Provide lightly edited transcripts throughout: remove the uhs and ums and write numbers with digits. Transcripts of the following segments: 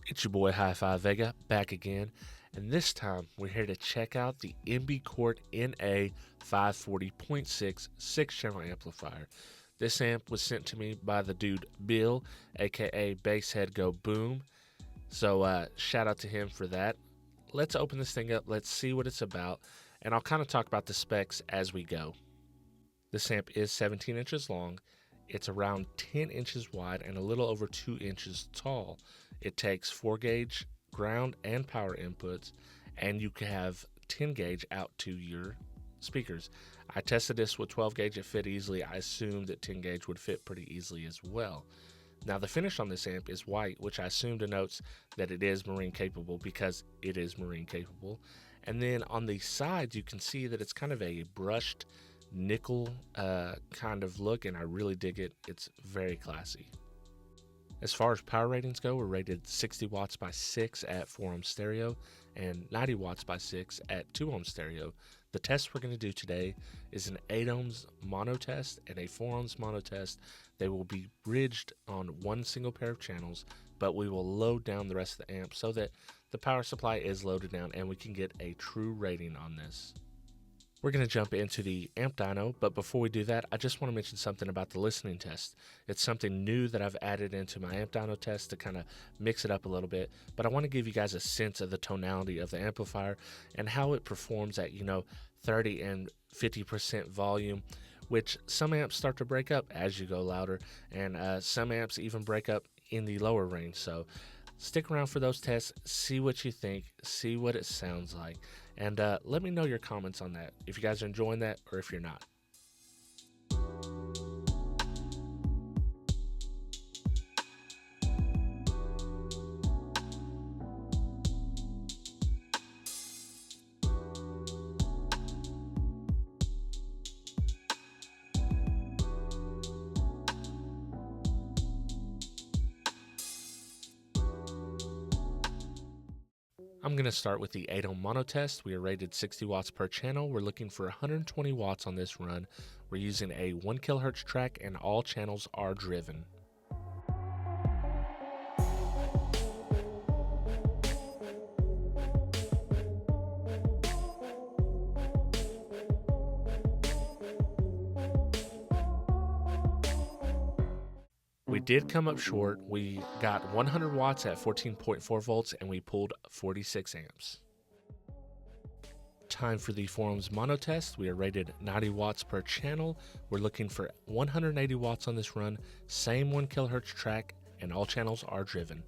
It's your boy Hi-Fi Vega back again, and this time we're here to check out the Quart NA540.6 6-channel amplifier. This amp was sent to me by the dude Bill, aka Basshead Go Boom. So shout out to him for that. Let's open this thing up, let's see what it's about, and I'll kind of talk about the specs as we go. This amp is 17 inches long. It's around 10 inches wide and a little over 2 inches tall. It takes 4 gauge ground and power inputs, and you can have 10 gauge out to your speakers. I tested this with 12 gauge, it fit easily. I assumed that 10 gauge would fit pretty easily as well. Now the finish on this amp is white, which I assume denotes that it is marine capable because it is marine capable. And then on the sides you can see that it's kind of a brushed nickel kind of look, and I really dig it. It's very classy. As far as power ratings go, we're rated 60 watts by 6 at 4 ohm stereo and 90 watts by 6 at 2 ohm stereo. The test we're going to do today is an 8 ohms mono test and a 4 ohms mono test. They will be bridged on one single pair of channels, but we will load down the rest of the amp so that the power supply is loaded down and we can get a true rating on this. We're going to jump into the amp dyno, but before we do that, I just want to mention something about the listening test. It's something new that I've added into my amp dyno test to kind of mix it up a little bit, but I want to give you guys a sense of the tonality of the amplifier and how it performs at, 30 and 50% volume, which some amps start to break up as you go louder, and some amps even break up in the lower range. So stick around for those tests, see what you think, see what it sounds like, and let me know your comments on that, if you guys are enjoying that or if you're not. I'm going to start with the 8 ohm mono test. We are rated 60 watts per channel. We're looking for 120 watts on this run. We're using a 1 kilohertz track and all channels are driven. We did come up short. We got 100 watts at 14.4 volts and we pulled 46 amps. Time for the 4 ohms mono test. We are rated 90 watts per channel. We're looking for 180 watts on this run, same 1 kilohertz track, and all channels are driven.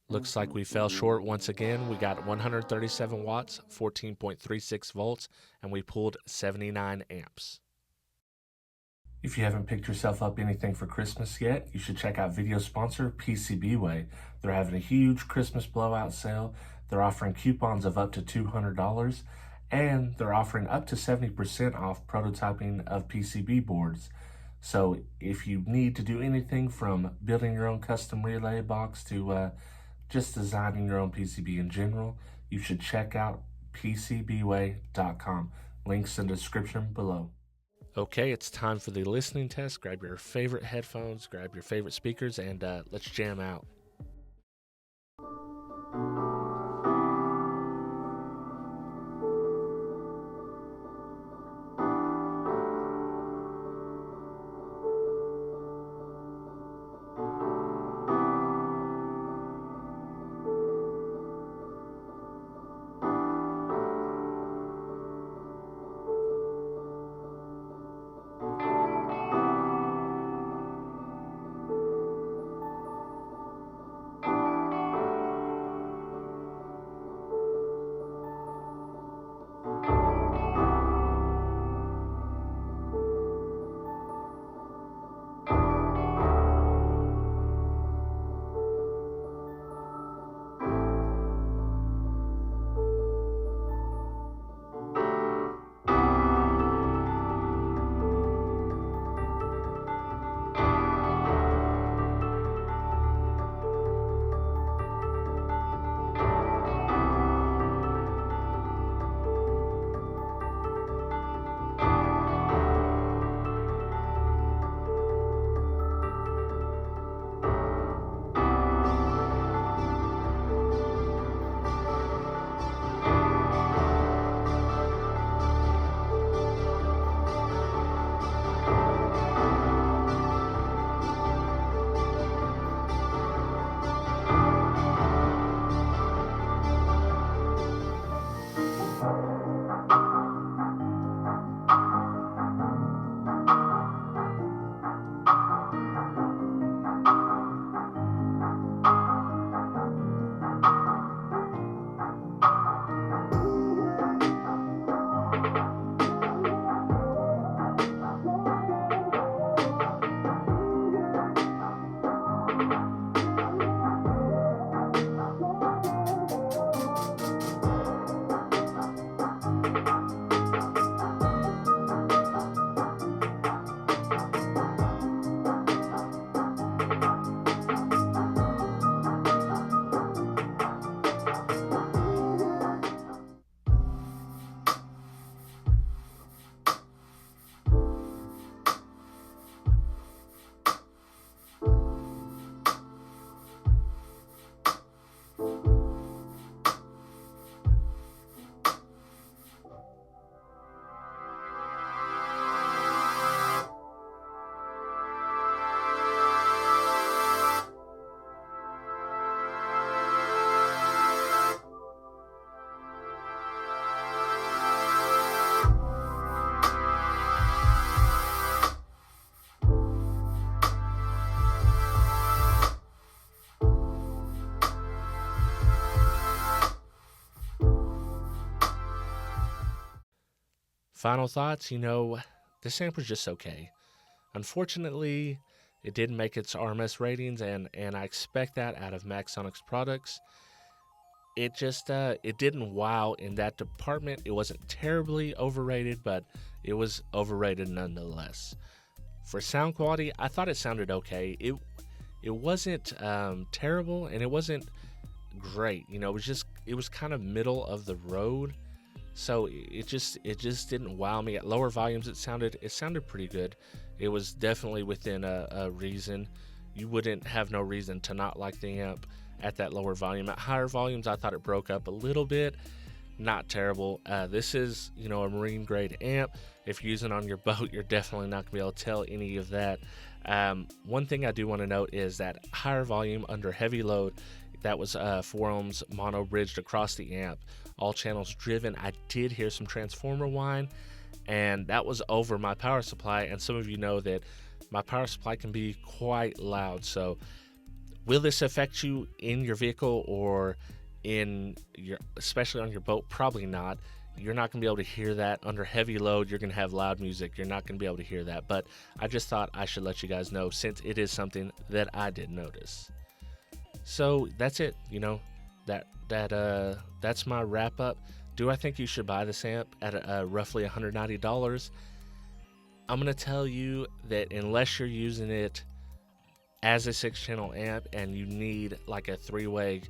Looks like we fell short once again. We got 137 watts, 14.36 volts, and we pulled 79 amps. If you haven't picked yourself up anything for Christmas yet, you should check out video sponsor PCBWay. They're having a huge Christmas blowout sale. They're offering coupons of up to $200, and they're offering up to 70% off prototyping of PCB boards. So if you need to do anything from building your own custom relay box to just designing your own PCB in general, you should check out PCBWay.com. Links in the description below. Okay, it's time for the listening test. Grab your favorite headphones, grab your favorite speakers, and let's jam out. Final thoughts, this amp was just okay. Unfortunately, it didn't make its RMS ratings, and I expect that out of Maxsonics products. It just, it didn't wow in that department. It wasn't terribly overrated, but it was overrated nonetheless. For sound quality, I thought it sounded okay. It wasn't terrible, and it wasn't great. It was kind of middle of the road. So it just didn't wow me. At lower volumes, it sounded pretty good. It was definitely within a reason. You wouldn't have no reason to not like the amp at that lower volume. At higher volumes, I thought it broke up a little bit. Not terrible. This is, a marine grade amp. If you're using it on your boat, you're definitely not going to be able to tell any of that. One thing I do want to note is that higher volume under heavy load, that was 4 ohms mono bridged across the amp, all channels driven. I did hear some transformer whine, and that was over my power supply. And some of you know that my power supply can be quite loud. So will this affect you in your vehicle or especially on your boat? Probably not. You're not going to be able to hear that under heavy load. You're going to have loud music. You're not going to be able to hear that. But I just thought I should let you guys know, since it is something that I did notice. So that's it. That's my wrap up. Do I think you should buy this amp at roughly $190? I'm going to tell you that unless you're using it as a 6-channel amp and you need like a 3-way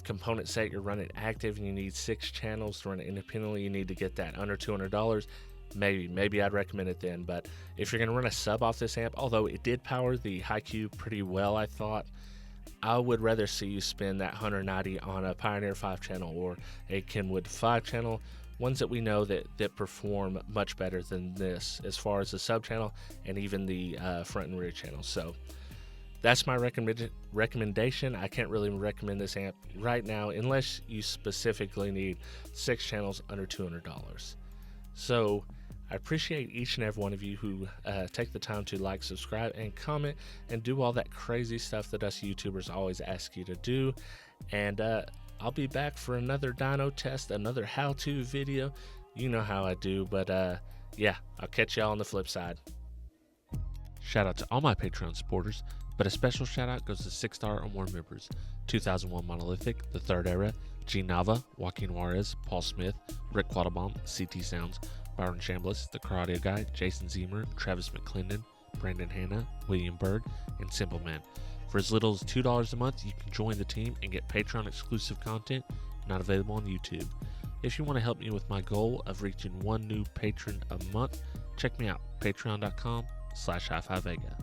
component set, you're running active and you need 6 channels to run it independently, you need to get that under $200. Maybe I'd recommend it then. But if you're going to run a sub off this amp, although it did power the HiQ pretty well, I thought, I would rather see you spend that $190 on a Pioneer 5-channel or a Kenwood 5-channel, ones that we know that perform much better than this as far as the sub channel and even the front and rear channels. So that's my recommendation. I can't really recommend this amp right now unless you specifically need 6 channels under $200. So I appreciate each and every one of you who take the time to like, subscribe, and comment, and do all that crazy stuff that us YouTubers always ask you to do. And I'll be back for another dyno test, another how-to video. You know how I do, but yeah, I'll catch y'all on the flip side. Shout out to all my Patreon supporters, but a special shout out goes to 6-star or more members: 2001 Monolithic, The Third Era, G Nava, Joaquin Juarez, Paul Smith, Rick Quattlebaum, CT Sounds, Byron Chambliss, The Karate Guy, Jason Zemer, Travis McClendon, Brandon Hanna, William Bird, and Simple Man. For as little as $2 a month, you can join the team and get Patreon exclusive content not available on YouTube. If you want to help me with my goal of reaching 1 new patron a month, check me out, patreon.com/HiFiVega.